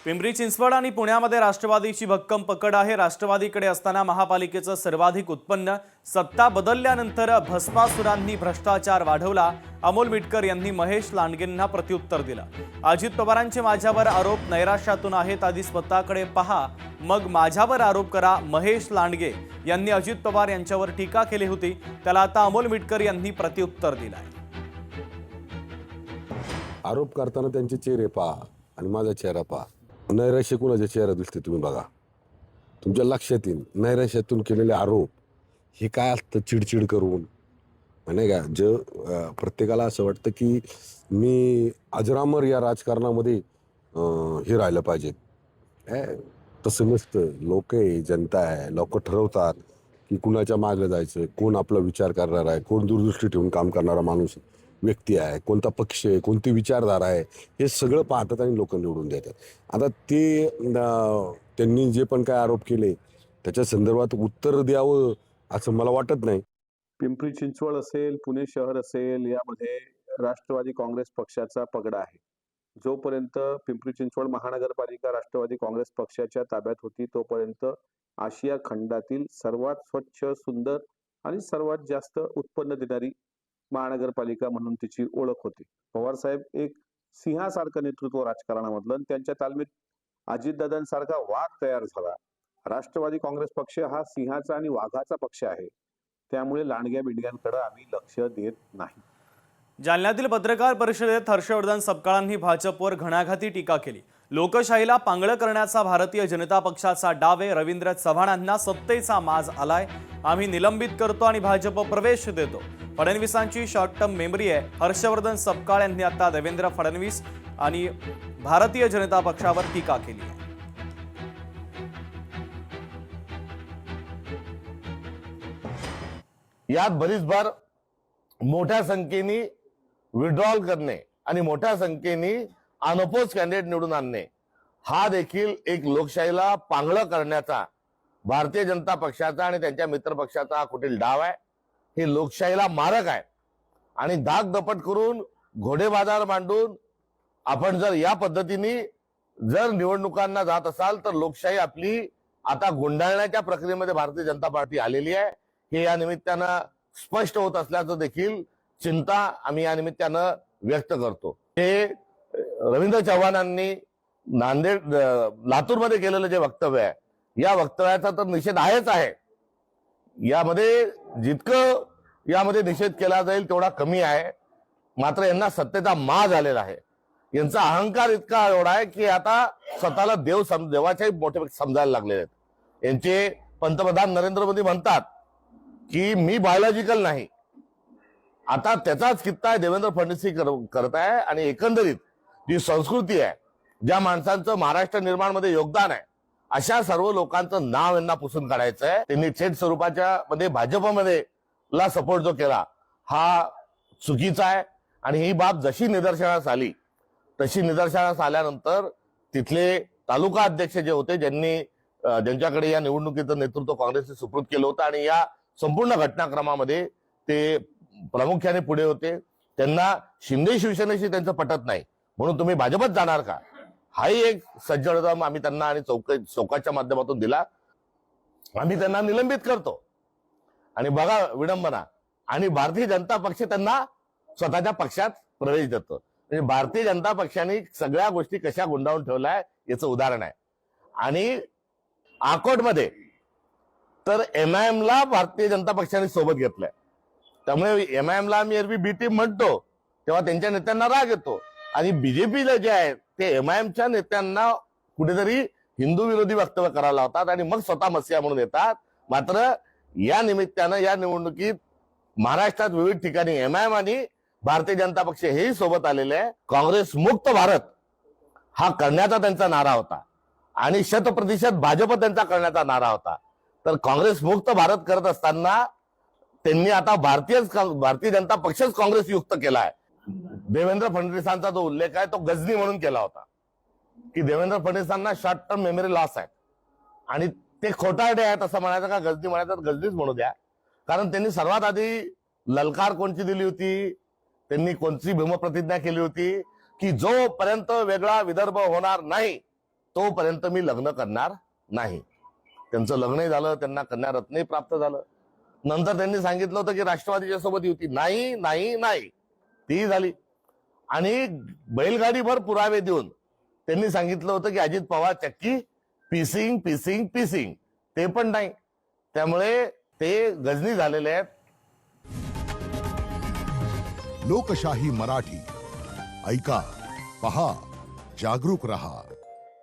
पिंपरी चिंचवड आणि पुण्यामध्ये राष्ट्रवादीची भक्कम पकड आहे। राष्ट्रवादीकडे असताना महापालिकेचं सर्वाधिक उत्पन्न, सत्ता बदलल्यानंतर भस्मासुरांनी भ्रष्टाचार वाढवला। अमोल मिटकर यांनी महेश लांडगेंना प्रत्युत्तर दिलं। अजित पवारांचे माझ्यावर आरोप नैराश्यातून आहेत, आधी स्वतःकडे पहा मग माझ्यावर आरोप करा। महेश लांडगे यांनी अजित पवार यांच्यावर टीका केली होती, त्याला आता अमोल मिटकर यांनी प्रत्युत्तर दिलंय। आरोप करताना त्यांचे चेहरे पहा आणि माझा चेहरा पहा। नैराश्य कुणाचा चेहरा दिसते तुम्ही बघा, तुमच्या लक्षात येईल नैराश्यातून केलेले आरोप हे काय असतं। चिडचिड करून नाही का, प्रत्येकाला असं वाटतं की मी अजरामर या राजकारणामध्ये हे राहिलं पाहिजे। तसं नसतं। लोक आहे, जनता आहे, लोक ठरवतात की कुणाच्या मागे जायचं, कोण आपला विचार करणार आहे, कोण दूरदृष्टी ठेवून काम करणारा माणूस व्यक्ती आहे, कोणता पक्ष आहे, कोणती विचारधारा आहे, हे सगळं पाहतात आणि लोक निवडून देतात। आता ते त्यांनी जे पण काय आरोप केले त्याच्या संदर्भात उत्तर द्यावं असं मला वाटत नाही। पिंपरी चिंचवड असेल, पुणे शहर असेल, यामध्ये राष्ट्रवादी काँग्रेस पक्षाचा पगडा आहे। जोपर्यंत पिंपरी चिंचवड महानगरपालिका राष्ट्रवादी काँग्रेस पक्षाच्या ताब्यात होती तोपर्यंत आशिया खंडातील सर्वात स्वच्छ, सुंदर आणि सर्वात जास्त उत्पन्न देणारी महानगरपालिका म्हणून तिची ओळख होती। पवार साहेब एक सिंहासारखं नेतृत्व राजकारणामधलं, त्यांच्या तालमीत अजितदादांसारखा वाघ तयार झाला। राष्ट्रवादी काँग्रेस पक्ष हा सिंहाचा आणि वाघाचा पक्ष आहे, त्यामुळे लांडग्या बिंडग्यांकडे आम्ही लक्ष देत नाही। जालन्यातील पत्रकार परिषदेत हर्षवर्धन सपकाळांनी भाजपवर घणाघाती टीका केली। लोकशाहीला पांगळं करण्याचा भारतीय जनता पक्षाचा डाव आहे। रवींद्र चव्हाणांना सत्तेचा माज आलाय, आम्ही निलंबित करतो आणि भाजप प्रवेश देतो। फडणवीसांची शॉर्ट टर्म मेमरी आहे। हर्षवर्धन सपकाळ यांनी आता देवेंद्र फडणवीस आणि भारतीय जनता पक्षावर टीका केली आहे। यात बरीच बार मोठ्या संख्येने विड्रॉल करणे आणि मोठ्या संख्येने अनअपोज कॅन्डिडेट निवडून आणणे हा देखील एक लोकशाहीला पांगळं करण्याचा भारतीय जनता पक्षाचा आणि त्यांच्या मित्र पक्षाचा हा कुठील डाव आहे। हे लोकशाहीला मारक आहे आणि धाक दपट करून घोडे बाजार मांडून आपण जर या पद्धतीने जर निवडणुकांना जात असाल तर लोकशाही आपली आता गुंडाळण्याच्या प्रक्रियेमध्ये भारतीय जनता पार्टी आलेली आहे। हे या निमित्तानं स्पष्ट होत असल्याचं देखील चिंता आम्ही या निमित्तानं व्यक्त करतो। हे रवींद्र चव्हाणांनी नांदेड लातूरमध्ये केलेलं जे वक्तव्य आहे, या वक्तव्याचा तर निषेध आहेच आहे। यामध्ये जितकं यामध्ये निषेध केला जाईल तेवढा कमी आहे। मात्र यांना सत्तेचा माज आलेला आहे। यांचा अहंकार इतका एवढा आहे की आता स्वतःला देवाच्याही मोठे समजायला लागलेले आहेत। यांचे पंतप्रधान नरेंद्र मोदी म्हणतात की मी बायोलॉजिकल नाही। आता त्याचाच किस्सा देवेंद्र फडणवीस करत आहे आणि एकंदरीत जी संस्कृती आहे, ज्या माणसांचं महाराष्ट्र निर्माणमध्ये योगदान आहे, अशा सर्व लोकांचं नाव यांना पुसून काढायचं आहे। त्यांनी थेट स्वरूपाच्या मध्ये भाजपमध्ये ला सपोर्ट जो केला हा चुकीचा आहे आणि ही बाब जशी निदर्शनास आली तशी निदर्शनास आल्यानंतर तिथले तालुका अध्यक्ष जे होते, ज्यांच्याकडे या निवडणुकीचं नेतृत्व काँग्रेसने सुपूर्द केलं होतं आणि या संपूर्ण घटनाक्रमामध्ये ते प्रामुख्याने पुढे होते, त्यांना शिंदे शिवसेनेशी त्यांचं पटत नाही म्हणून तुम्ही भाजपत जाणार का, हाही एक सज्जड आम्ही त्यांना आणि चौकाच्या माध्यमातून दिला। आम्ही त्यांना निलंबित करतो आणि बघा विडंबना, आणि भारतीय जनता पक्ष त्यांना स्वतःच्या पक्षात प्रवेश देतो। म्हणजे भारतीय जनता पक्षाने सगळ्या गोष्टी कशा गुंडाळून ठेवल्या याचं उदाहरण आहे। आणि आकोटमध्ये तर MIM ला भारतीय जनता पक्षाने सोबत घेतलंय, त्यामुळे MIM ला आम्ही एरवी बी टीम म्हणतो तेव्हा त्यांच्या नेत्यांना राग येतो आणि बीजेपीला जे आहे ते MIMच्या नेत्यांना कुठेतरी हिंदू विरोधी वक्तव्य करायला होतात आणि मग स्वतः मसिया म्हणून येतात। मात्र या निमित्तानं या निवडणुकीत महाराष्ट्रात विविध ठिकाणी MIM आणि भारतीय जनता पक्ष हेही सोबत आलेले आहे। काँग्रेस मुक्त भारत हा करण्याचा त्यांचा नारा होता आणि 100% भाजप त्यांचा करण्याचा नारा होता। तर काँग्रेस मुक्त भारत करत असताना त्यांनी आता भारतीय जनता पक्षच काँग्रेस युक्त केला आहे। देवेंद्र फडणवीसांचा जो उल्लेख आहे तो गजनी म्हणून केला होता की देवेंद्र फडणवीसांना शॉर्ट टर्म मेमरी लॉस आहे आणि ते खोटारडे आहेत असं म्हणायचं का गजनी म्हणायचं तर गजनीच म्हणू द्या। कारण त्यांनी सर्वात आधी ललकार कोणची दिली होती, त्यांनी कोणती भीमप्रतिज्ञा केली होती की जोपर्यंत वेगळा विदर्भ होणार नाही तोपर्यंत मी लग्न करणार नाही. त्यांचं लग्नही झालं, त्यांना कन्या रत्नही प्राप्त झालं. नंतर त्यांनी सांगितलं होतं की राष्ट्रवादीच्या सोबत युती, नाही नाही नाही, ती झाली. आणि बैलगाडीभर पुरावे देऊन त्यांनी सांगितलं होतं की अजित पवार चक्की पिसिंग पिसिंग पिसिंग, ते पण नाही. त्यामुळे ते गजनी झालेले आहेत. लोकशाही मराठी ऐका, पहा, जागरूक रहा.